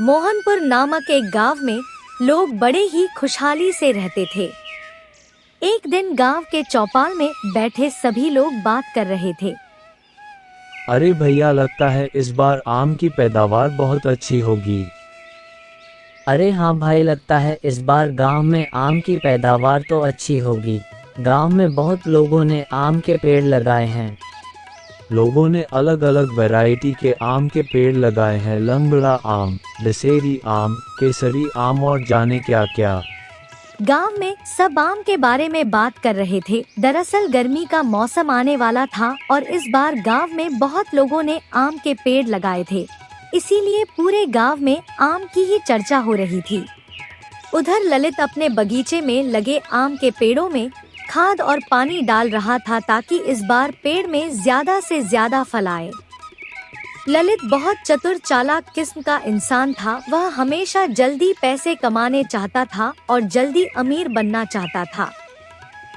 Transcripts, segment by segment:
मोहनपुर नामक एक गांव में लोग बड़े ही खुशहाली से रहते थे। एक दिन गांव के चौपाल में बैठे सभी लोग बात कर रहे थे। अरे भैया, लगता है इस बार आम की पैदावार बहुत अच्छी होगी। अरे हाँ भाई, लगता है इस बार गांव में आम की पैदावार तो अच्छी होगी। गांव में बहुत लोगों ने आम के पेड़ लगाए हैं। लोगों ने अलग अलग वैरायटी के आम के पेड़ लगाए हैं। लंगड़ा आम, दशहरी आम, केसरी आम और जाने क्या क्या। गांव में सब आम के बारे में बात कर रहे थे। दरअसल गर्मी का मौसम आने वाला था और इस बार गांव में बहुत लोगों ने आम के पेड़ लगाए थे, इसीलिए पूरे गांव में आम की ही चर्चा हो रही थी। उधर ललित अपने बगीचे में लगे आम के पेड़ों में खाद और पानी डाल रहा था ताकि इस बार पेड़ में ज्यादा से ज्यादा फल आए। ललित बहुत चतुर चालाक किस्म का इंसान था। वह हमेशा जल्दी पैसे कमाने चाहता था और जल्दी अमीर बनना चाहता था।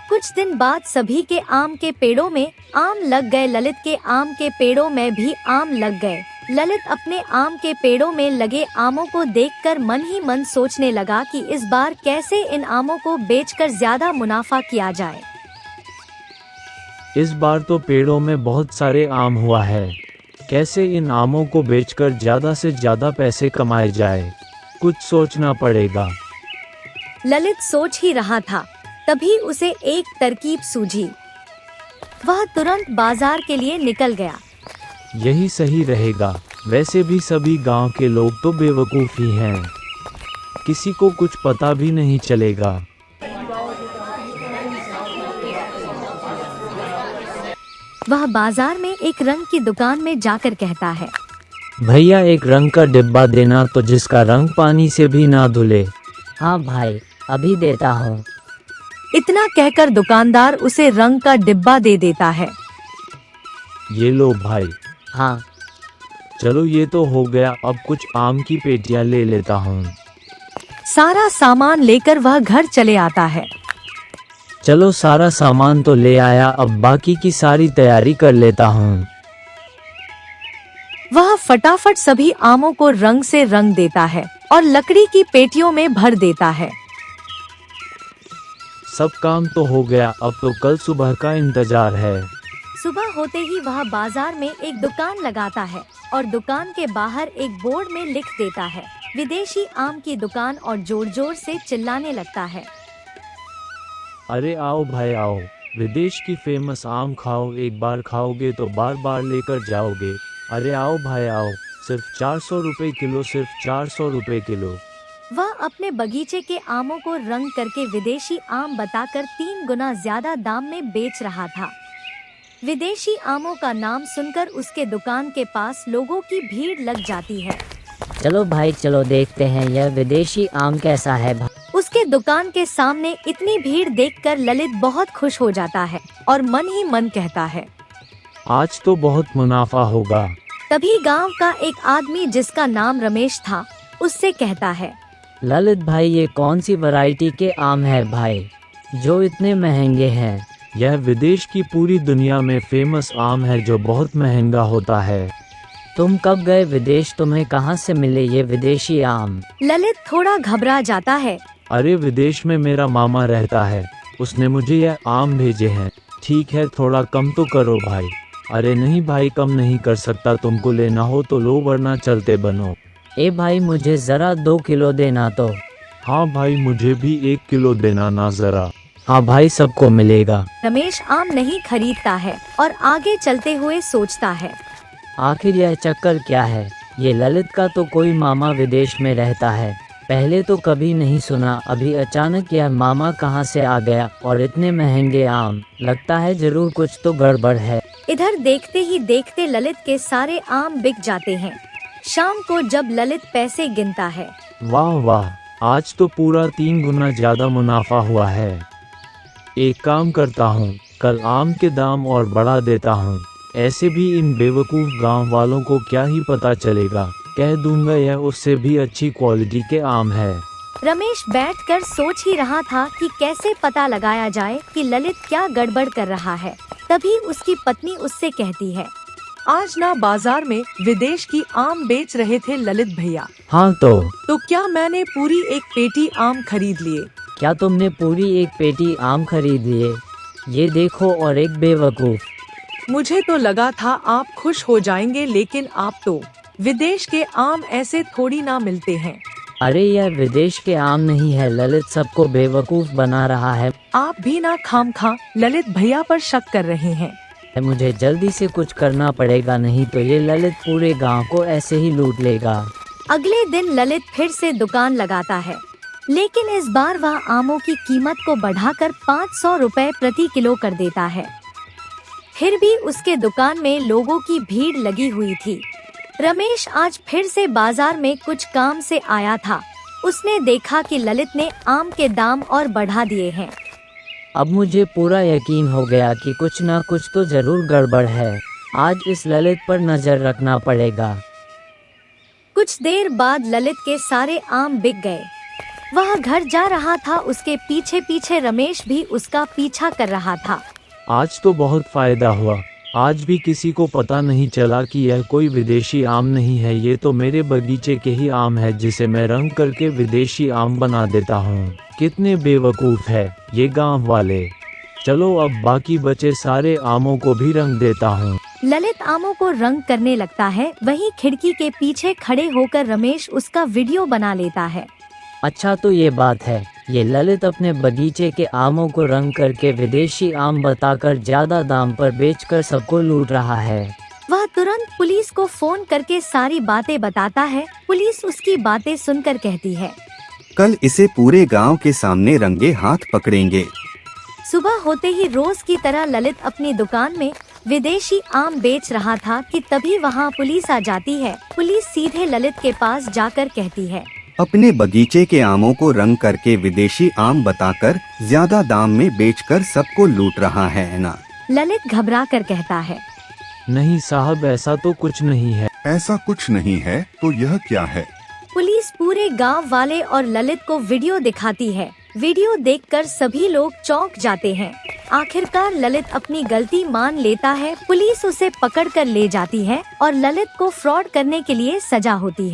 कुछ दिन बाद सभी के आम के पेड़ों में आम लग गए। ललित के आम के पेड़ों में भी आम लग गए। ललित अपने आम के पेड़ों में लगे आमों को देखकर मन ही मन सोचने लगा कि इस बार कैसे इन आमों को बेचकर ज्यादा मुनाफा किया जाए। इस बार तो पेड़ों में बहुत सारे आम हुआ है। कैसे इन आमों को बेचकर ज्यादा से ज्यादा पैसे कमाए जाए, कुछ सोचना पड़ेगा। ललित सोच ही रहा था, तभी उसे एक तरकीब सूझी। वह तुरंत बाजार के लिए निकल गया। यही सही रहेगा। वैसे भी सभी गांव के लोग तो बेवकूफ़ ही हैं, किसी को कुछ पता भी नहीं चलेगा। वह बाजार में एक रंग की दुकान में जाकर कहता है, भैया एक रंग का डिब्बा देना तो जिसका रंग पानी से भी ना धुले। हाँ भाई, अभी देता हूँ। इतना कहकर दुकानदार उसे रंग का डिब्बा दे देता है। ये लो भाई। हाँ चलो ये तो हो गया, अब कुछ आम की पेटियां ले लेता हूँ। सारा सामान लेकर वह घर चले आता है। चलो, सारा सामान तो ले आया, अब बाकी की सारी तैयारी कर लेता हूँ। वह फटाफट सभी आमों को रंग से रंग देता है और लकड़ी की पेटियों में भर देता है। सब काम तो हो गया, अब तो कल सुबह का इंतजार है। सुबह होते ही वह बाजार में एक दुकान लगाता है और दुकान के बाहर एक बोर्ड में लिख देता है, विदेशी आम की दुकान, और जोर जोर से चिल्लाने लगता है, अरे आओ भाई आओ, विदेश की फेमस आम खाओ। एक बार खाओगे तो बार बार लेकर जाओगे। अरे आओ भाई आओ, सिर्फ 400 रुपए किलो, सिर्फ 400 रुपए किलो। वह अपने बगीचे के आमों को रंग करके विदेशी आम बताकर 3 गुना ज्यादा दाम में बेच रहा था। विदेशी आमों का नाम सुनकर उसके दुकान के पास लोगों की भीड़ लग जाती है। चलो भाई, चलो देखते हैं यह विदेशी आम कैसा है। उसके दुकान के सामने इतनी भीड़ देखकर ललित बहुत खुश हो जाता है और मन ही मन कहता है, आज तो बहुत मुनाफा होगा। तभी गांव का एक आदमी जिसका नाम रमेश था उससे कहता है, ललित भाई, ये कौन सी वैरायटी के आम है भाई, जो इतने महंगे हैं? यह विदेश की पूरी दुनिया में फेमस आम है जो बहुत महंगा होता है। तुम कब गए विदेश? तुम्हें कहाँ से मिले ये विदेशी आम? ललित थोड़ा घबरा जाता है। अरे विदेश में मेरा मामा रहता है, उसने मुझे यह आम भेजे हैं। ठीक है, थोड़ा कम तो करो भाई। अरे नहीं भाई, कम नहीं कर सकता, तुमको लेना हो तो लो वरना चलते बनो। ए भाई, मुझे जरा 2 किलो देना तो। हाँ भाई, मुझे भी 1 किलो देना ना जरा। हाँ भाई, सबको मिलेगा। रमेश आम नहीं खरीदता है और आगे चलते हुए सोचता है, आखिर यह चक्कर क्या है? ये ललित का तो कोई मामा विदेश में रहता है, पहले तो कभी नहीं सुना, अभी अचानक यह मामा कहाँ से आ गया और इतने महंगे आम? लगता है जरूर कुछ तो गड़बड़ है। इधर देखते ही देखते ललित के सारे आम बिक जाते हैं। शाम को जब ललित पैसे गिनता है, वाह वाह, आज तो पूरा 3 गुना ज्यादा मुनाफा हुआ है। एक काम करता हूँ, कल आम के दाम और बढ़ा देता हूँ। ऐसे भी इन बेवकूफ़ गांव वालों को क्या ही पता चलेगा। कह दूंगा यह उससे भी अच्छी क्वालिटी के आम है। रमेश बैठकर सोच ही रहा था कि कैसे पता लगाया जाए कि ललित क्या गड़बड़ कर रहा है। तभी उसकी पत्नी उससे कहती है, आज ना बाजार में विदेश की आम बेच रहे थे ललित भैया। हाँ तो क्या मैंने पूरी एक पेटी आम खरीद लिए। क्या तुमने पूरी एक पेटी आम खरीद लिए? ये देखो, और एक बेवकूफ। मुझे तो लगा था आप खुश हो जाएंगे, लेकिन आप तो विदेश के आम ऐसे थोड़ी ना मिलते हैं। अरे यह विदेश के आम नहीं है, ललित सबको बेवकूफ बना रहा है। आप भी ना खामखा ललित भैया पर शक कर रहे हैं। मुझे जल्दी से कुछ करना पड़ेगा, नहीं तो ये ललित पूरे गांव को ऐसे ही लूट लेगा। अगले दिन ललित फिर से दुकान लगाता है, लेकिन इस बार वह आमों की कीमत को बढ़ाकर 500 रुपए प्रति किलो कर देता है। फिर भी उसके दुकान में लोगों की भीड़ लगी हुई थी। रमेश आज फिर से बाजार में कुछ काम से आया था। उसने देखा कि ललित ने आम के दाम और बढ़ा दिए हैं। अब मुझे पूरा यकीन हो गया कि कुछ ना कुछ तो जरूर गड़बड़ है। आज इस ललित पर नजर रखना पड़ेगा। कुछ देर बाद ललित के सारे आम बिक गए। वह घर जा रहा था, उसके पीछे पीछे रमेश भी उसका पीछा कर रहा था। आज तो बहुत फायदा हुआ। आज भी किसी को पता नहीं चला कि यह कोई विदेशी आम नहीं है, ये तो मेरे बगीचे के ही आम है, जिसे मैं रंग करके विदेशी आम बना देता हूँ। कितने बेवकूफ़ है ये गांव वाले। चलो अब बाकी बचे सारे आमों को भी रंग देता हूँ। ललित आमों को रंग करने लगता है। वहीं खिड़की के पीछे खड़े होकर रमेश उसका वीडियो बना लेता है। अच्छा तो ये बात है, ये ललित अपने बगीचे के आमों को रंग करके विदेशी आम बताकर ज्यादा दाम पर बेचकर सबको लूट रहा है। वह तुरंत पुलिस को फोन करके सारी बातें बताता है। पुलिस उसकी बातें सुनकर कहती है, कल इसे पूरे गांव के सामने रंगे हाथ पकड़ेंगे। सुबह होते ही रोज की तरह ललित अपनी दुकान में विदेशी आम बेच रहा था कि तभी वहाँ पुलिस आ जाती है। पुलिस सीधे ललित के पास जाकर कहती है, अपने बगीचे के आमों को रंग करके विदेशी आम बताकर ज्यादा दाम में बेचकर सबको लूट रहा है ना। ललित घबरा कर कहता है, नहीं साहब, ऐसा तो कुछ नहीं है। ऐसा कुछ नहीं है तो यह क्या है? पुलिस पूरे गांव वाले और ललित को वीडियो दिखाती है। वीडियो देखकर सभी लोग चौंक जाते हैं। आखिरकार ललित अपनी गलती मान लेता है। पुलिस उसे पकड़कर ले जाती है और ललित को फ्रॉड करने के लिए सजा होती है।